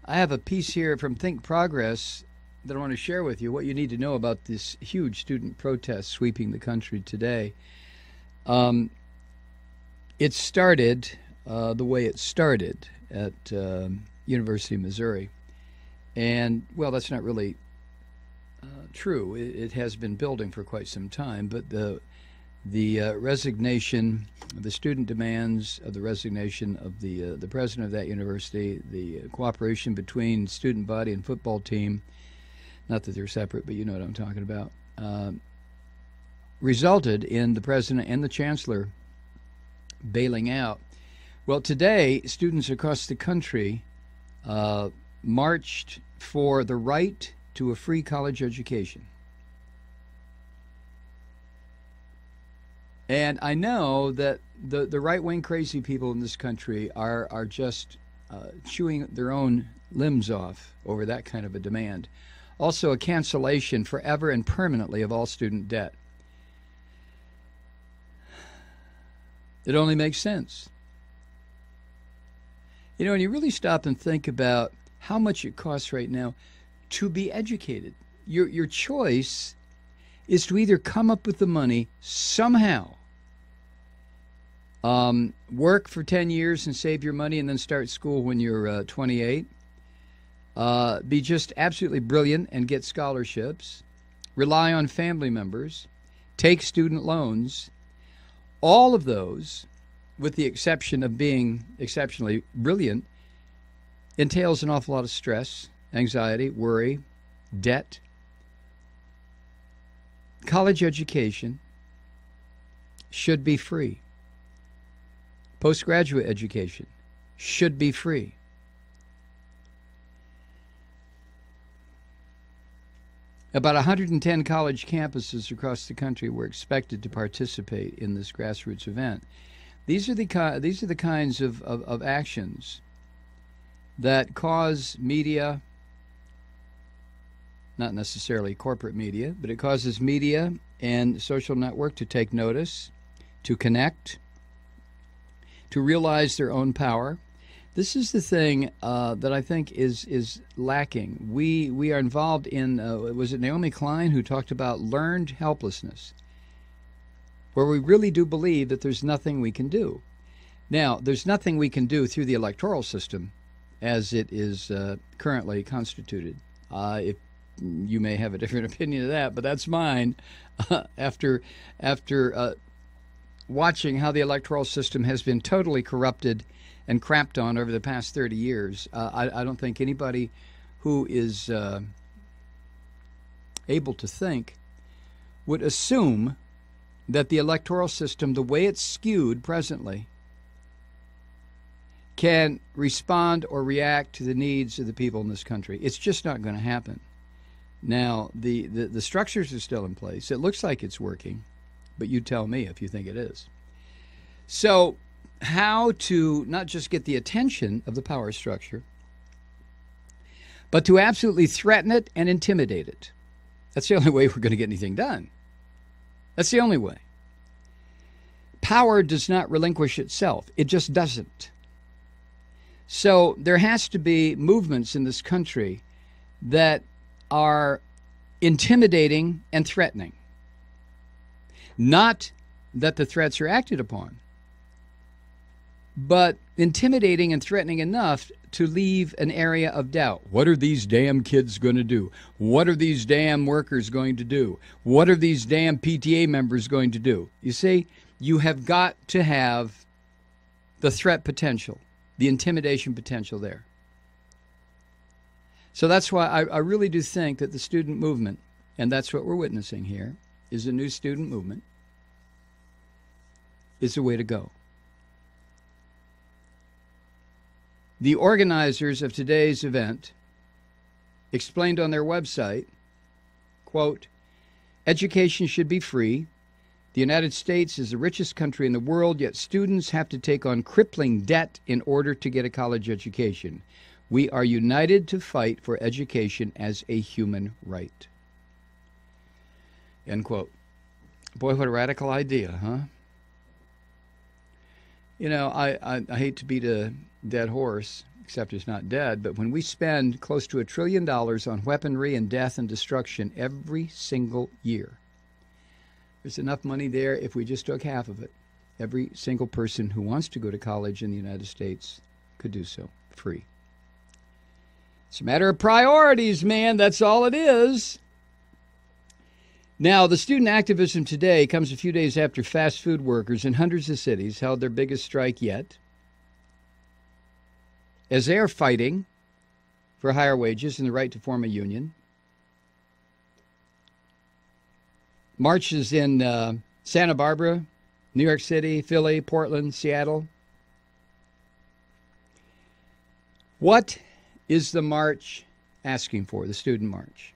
I have a piece here from Think Progress that I want to share with you what you need to know about this huge student protest sweeping the country today. Um, it started the way it started at University of Missouri. And, well, that's not really true. It has been building for quite some time, but the resignation, the student demands of the resignation of the president of that university, the cooperation between student body and football team, not that they're separate, but you know what I'm talking about, resulted in the president and the chancellor bailing out. Well, today, students across the country marched for the right to a free college education. And I know that the right-wing crazy people in this country are just chewing their own limbs off over that kind of a demand. Also, a cancellation forever and permanently of all student debt. It only makes sense. You know, when you really stop and think about how much it costs right now to be educated, your choice is to either come up with the money somehow, work for 10 years and save your money and then start school when you're 28, be just absolutely brilliant and get scholarships, rely on family members, take student loans. All of those, with the exception of being exceptionally brilliant, entails an awful lot of stress, anxiety, worry, debt. College education should be free. Postgraduate education should be free. About 110 college campuses across the country were expected to participate in this grassroots event. These are the kinds of actions that cause media, not necessarily corporate media, but it causes media and social network to take notice, to connect, to realize their own power. This is the thing that I think is lacking. We are involved in, was it Naomi Klein who talked about learned helplessness, where we really do believe that there's nothing we can do. Now, there's nothing we can do through the electoral system as it is currently constituted. If you may have a different opinion of that, but that's mine. After watching how the electoral system has been totally corrupted and crapped on over the past 30 years, I don't think anybody who is able to think would assume that the electoral system, the way it's skewed presently, can respond or react to the needs of the people in this country. It's just not going to happen. Now, the structures are still in place. It looks like it's working, but you tell me if you think it is. So, how to not just get the attention of the power structure, but to absolutely threaten it and intimidate it. That's the only way we're going to get anything done. That's the only way. Power does not relinquish itself. It just doesn't. So there has to be movements in this country that are intimidating and threatening. Not that the threats are acted upon, but intimidating and threatening enough to leave an area of doubt. What are these damn kids going to do? What are these damn workers going to do? What are these damn PTA members going to do? You see, you have got to have the threat potential, the intimidation potential there. So that's why I really do think that the student movement, and that's what we're witnessing here, is a new student movement, is the way to go. The organizers of today's event explained on their website, quote, education should be free. The United States is the richest country in the world, yet students have to take on crippling debt in order to get a college education. We are united to fight for education as a human right. End quote. Boy, what a radical idea, huh? You know, I hate to beat a dead horse except it's not dead, but when we spend close to $1 trillion on weaponry and death and destruction every single year, there's enough money there if we just took half of it. Every single person who wants to go to college in the United States could do so free. It's a matter of priorities, man. That's all it is. Now, the student activism today comes a few days after fast food workers in hundreds of cities held their biggest strike yet, as they are fighting for higher wages and the right to form a union. Marches in Santa Barbara, New York City, Philly, Portland, Seattle. What is the march asking for, the student march?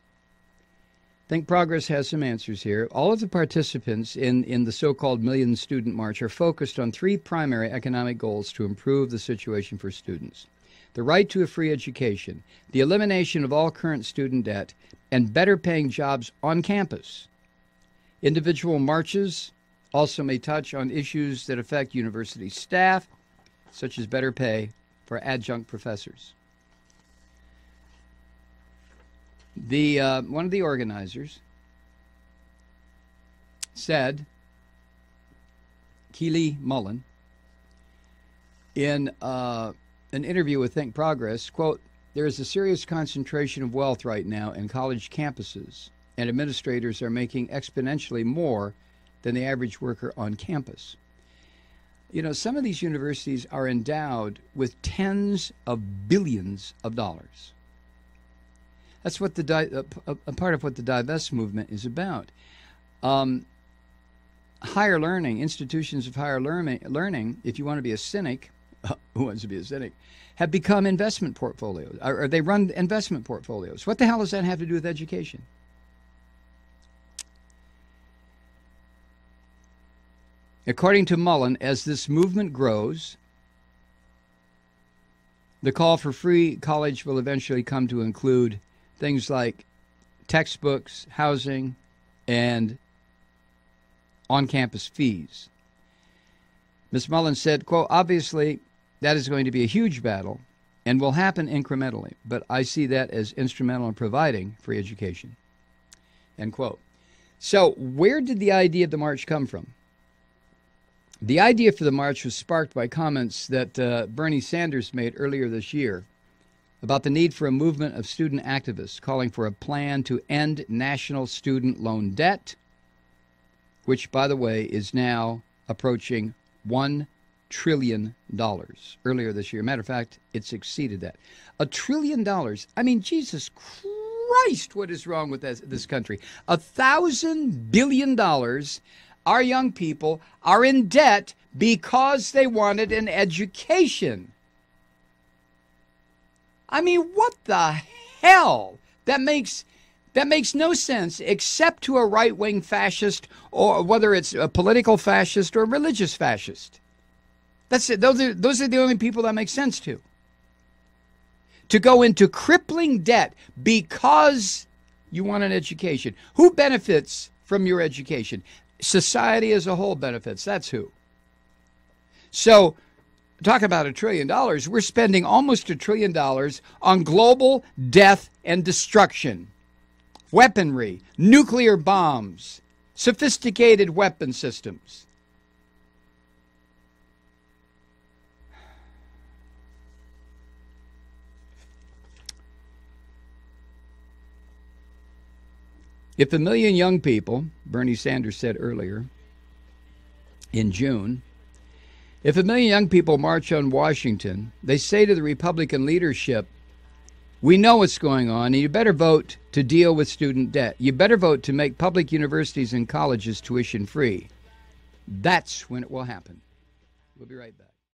Think Progress has some answers here. All of the participants in the so-called Million Student March are focused on three primary economic goals to improve the situation for students: the right to a free education, the elimination of all current student debt, and better paying jobs on campus. Individual marches also may touch on issues that affect university staff, such as better pay for adjunct professors. One of the organizers said, Keely Mullen, in an interview with Think Progress, quote, "There is a serious concentration of wealth right now in college campuses, and administrators are making exponentially more than the average worker on campus." You know, some of these universities are endowed with tens of billions of dollars. That's what a part of what the divest movement is about. Higher learning, institutions of higher learning, if you want to be a cynic, who wants to be a cynic, have become investment portfolios, or they run investment portfolios. What the hell does that have to do with education? According to Mullen, as this movement grows, the call for free college will eventually come to include things like textbooks, housing, and on-campus fees. Ms. Mullen said, quote, "Obviously, that is going to be a huge battle and will happen incrementally, but I see that as instrumental in providing free education." End quote. So where did the idea of the march come from? The idea for the march was sparked by comments that Bernie Sanders made earlier this year about the need for a movement of student activists calling for a plan to end national student loan debt, which, by the way, is now approaching $1 trillion earlier this year. Matter of fact, it's exceeded that. $1 trillion. I mean, Jesus Christ, what is wrong with this country? $1,000 billion. Our young people are in debt because they wanted an education. I mean, what the hell? That makes no sense, except to a right-wing fascist, or whether it's a political fascist or a religious fascist. That's it. Those are the only people that make sense to. To go into crippling debt because you want an education. Who benefits from your education? Society as a whole benefits. That's who. So, talk about $1 trillion. We're spending almost $1 trillion on global death and destruction, weaponry, nuclear bombs, sophisticated weapon systems. If 1 million young people, Bernie Sanders said earlier in June, if 1 million young people march on Washington, they say to the Republican leadership, "We know what's going on, and you better vote to deal with student debt. You better vote to make public universities and colleges tuition free." That's when it will happen. We'll be right back.